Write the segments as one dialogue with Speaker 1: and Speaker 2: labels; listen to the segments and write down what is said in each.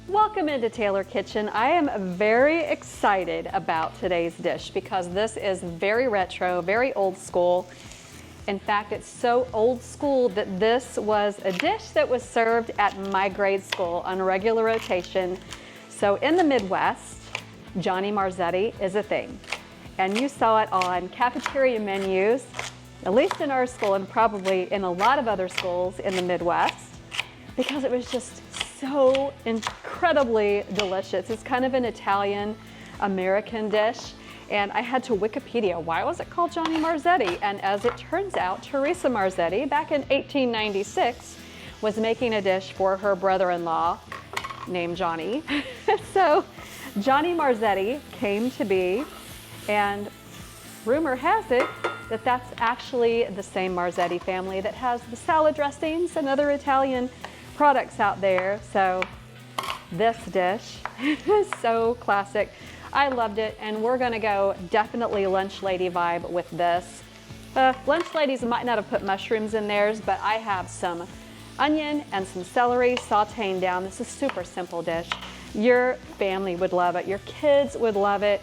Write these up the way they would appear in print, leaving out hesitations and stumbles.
Speaker 1: Welcome into Taylor Kitchen. I am very excited about today's dish because this is very retro, very old school. In fact, it's so old school that this was a dish that was served at my grade school on a regular rotation. So in the Midwest, Johnny Marzetti is a thing. And you saw it on cafeteria menus, at least in our school and probably in a lot of other schools in the Midwest, because it was just so incredibly delicious. It's kind of an Italian American dish. And I had to Wikipedia, why was it called Johnny Marzetti? And as it turns out, Teresa Marzetti, back in 1896, was making a dish for her brother-in-law named Johnny. So Johnny Marzetti came to be, and rumor has it that that's actually the same Marzetti family that has the salad dressings and other Italian products out there. So this dish is so classic. I loved it, and we're gonna go definitely lunch lady vibe with this. Lunch ladies might not have put mushrooms in theirs, but I have some onion and some celery sauteing down. This is a super simple dish. Your family would love it, your kids would love it,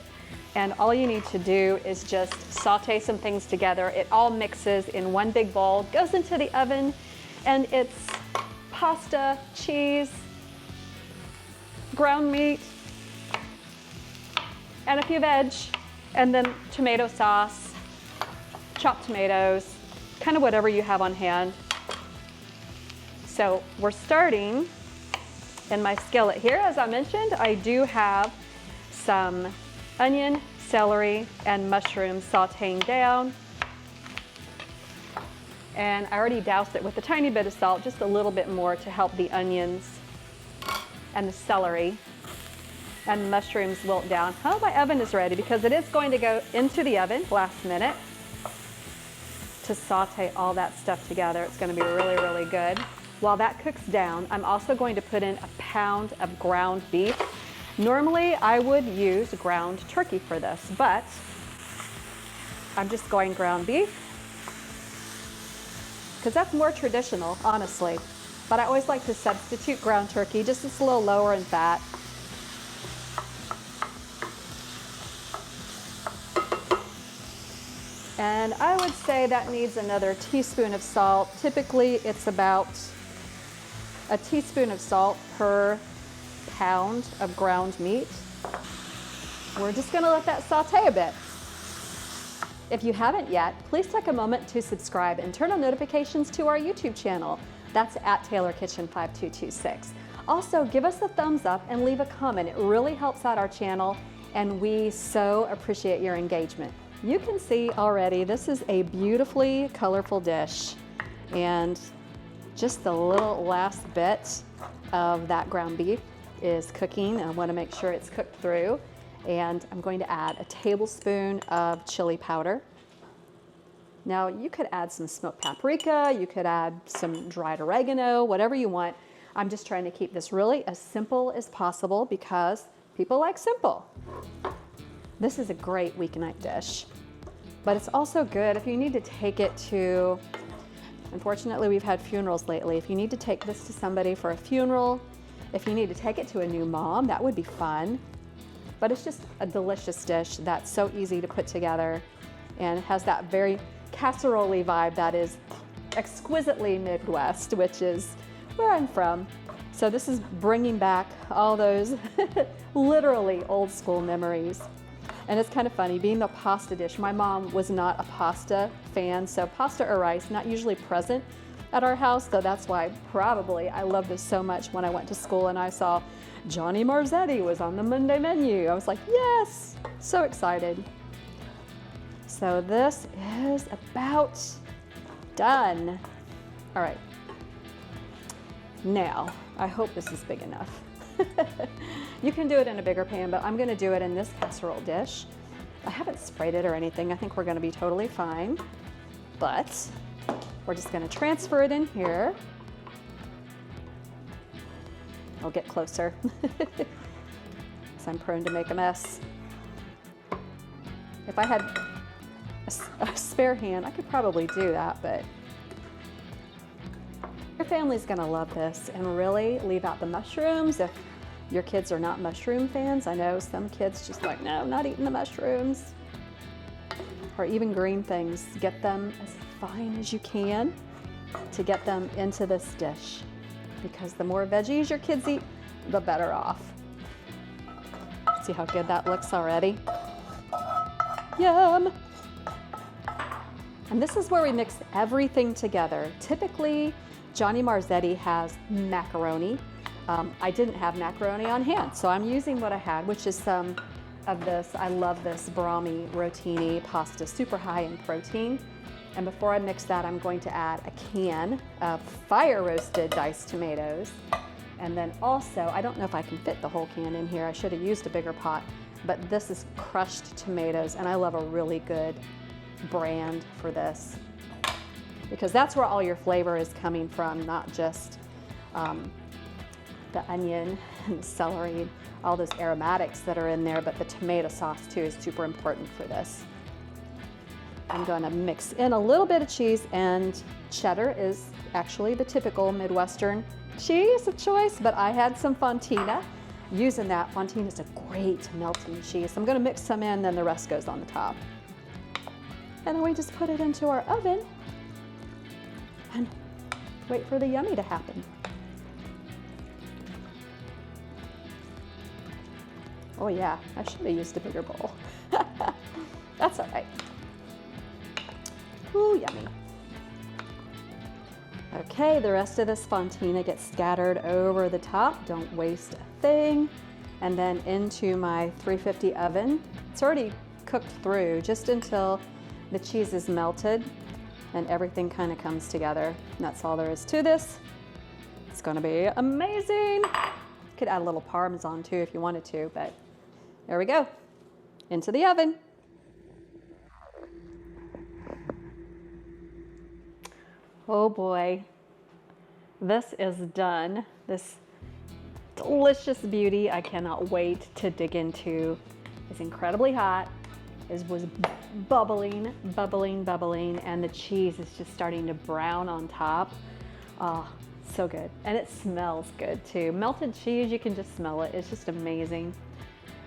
Speaker 1: and all you need to do is just saute some things together. It all mixes in one big bowl, goes into the oven, and it's pasta, cheese, ground meat, and a few veg, and then tomato sauce, chopped tomatoes, kind of whatever you have on hand. So we're starting in my skillet here. As I mentioned, I do have some onion, celery, and mushrooms sauteing down. And I already doused it with a tiny bit of salt, just a little bit more to help the onions and the celery and the mushrooms wilt down. Oh, my oven is ready because it is going to go into the oven last minute to saute all that stuff together. It's going to be really, really good. While that cooks down, I'm also going to put in a pound of ground beef. Normally, I would use ground turkey for this, but I'm just going ground beef because that's more traditional, honestly. But I always like to substitute ground turkey, just it's a little lower in fat. And I would say that needs another teaspoon of salt. Typically, it's about a teaspoon of salt per pound of ground meat. We're just gonna let that saute a bit. If you haven't yet, please take a moment to subscribe and turn on notifications to our YouTube channel. That's at TaylorKitchen 5226. Also, give us a thumbs up and leave a comment. It really helps out our channel, and we so appreciate your engagement. You can see already this is a beautifully colorful dish, and just the little last bit of that ground beef is cooking. I want to make sure it's cooked through, and I'm going to add a tablespoon of chili powder. Now you could add some smoked paprika, you could add some dried oregano, whatever you want. I'm just trying to keep this really as simple as possible because people like simple. This is a great weeknight dish, but it's also good if you need to take it to, unfortunately we've had funerals lately, if you need to take this to somebody for a funeral, if you need to take it to a new mom, that would be fun. But it's just a delicious dish that's so easy to put together and has that very casserole vibe that is exquisitely Midwest, which is where I'm from. So this is bringing back all those literally old school memories. And it's kind of funny, being the pasta dish, my mom was not a pasta fan, so pasta or rice, not usually present at our house, so that's why probably I loved this so much when I went to school and I saw Johnny Marzetti was on the Monday menu. I was like, yes, so excited. So this is about done. All right, now I hope this is big enough. You can do it in a bigger pan, but I'm gonna do it in this casserole dish. I haven't sprayed it or anything. I think we're gonna be totally fine, but we're just gonna transfer it in here. I'll get closer, because I'm prone to make a mess. If I had a spare hand, I could probably do that, but your family's gonna love this, and really leave out the mushrooms. If your kids are not mushroom fans. I know some kids just like, no, not eating the mushrooms. Or even green things. Get them as fine as you can to get them into this dish. Because the more veggies your kids eat, the better off. See how good that looks already? Yum! And this is where we mix everything together. Typically, Johnny Marzetti has macaroni. I didn't have macaroni on hand, so I'm using what I had, which is some of this. I love this Brahmi rotini pasta, super high in protein. And before I mix that, I'm going to add a can of fire roasted diced tomatoes. And then also, I don't know if I can fit the whole can in here. I should have used a bigger pot, but this is crushed tomatoes, and I love a really good brand for this because that's where all your flavor is coming from, not just the onion and the celery, all those aromatics that are in there, but the tomato sauce too is super important for this. I'm going to mix in a little bit of cheese, and cheddar is actually the typical Midwestern cheese of choice, but I had some Fontina. Using that, Fontina is a great melting cheese. I'm going to mix some in, then the rest goes on the top. And then we just put it into our oven and wait for the yummy to happen. Oh yeah, I should have used a bigger bowl. That's all right. Ooh, yummy. Okay, the rest of this Fontina gets scattered over the top. Don't waste a thing. And then into my 350 oven. It's already cooked through just until the cheese is melted and everything kind of comes together. And that's all there is to this. It's gonna be amazing. You could add a little Parmesan too if you wanted to, but there we go. Into the oven. Oh boy, this is done. This delicious beauty I cannot wait to dig into. It's incredibly hot. It was bubbling, bubbling, bubbling, and the cheese is just starting to brown on top. Oh, so good. And it smells good too. Melted cheese, you can just smell it. It's just amazing.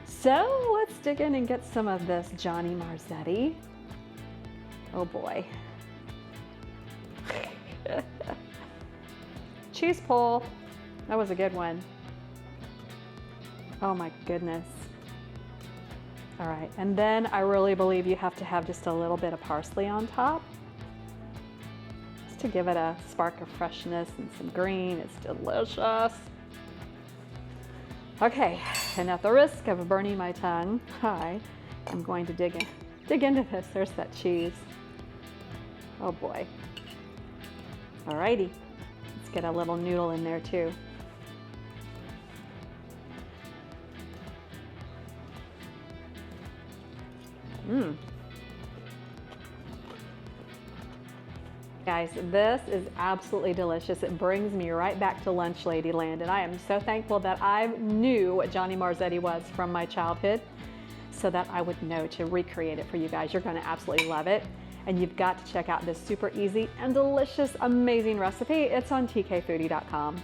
Speaker 1: So let's dig in and get some of this Johnny Marzetti. Oh boy. Cheese pull. That was a good one. Oh my goodness. All right, and then I really believe you have to have just a little bit of parsley on top, just to give it a spark of freshness and some green. It's delicious. Okay, and at the risk of burning my tongue, I'm going to dig into this. There's that cheese. Oh boy. All righty, let's get a little noodle in there too. Guys, this is absolutely delicious. It brings me right back to Lunch Ladyland, and I am so thankful that I knew what Johnny Marzetti was from my childhood so that I would know to recreate it for you guys. You're going to absolutely love it, and you've got to check out this super easy and delicious, amazing recipe. It's on tkfoodie.com.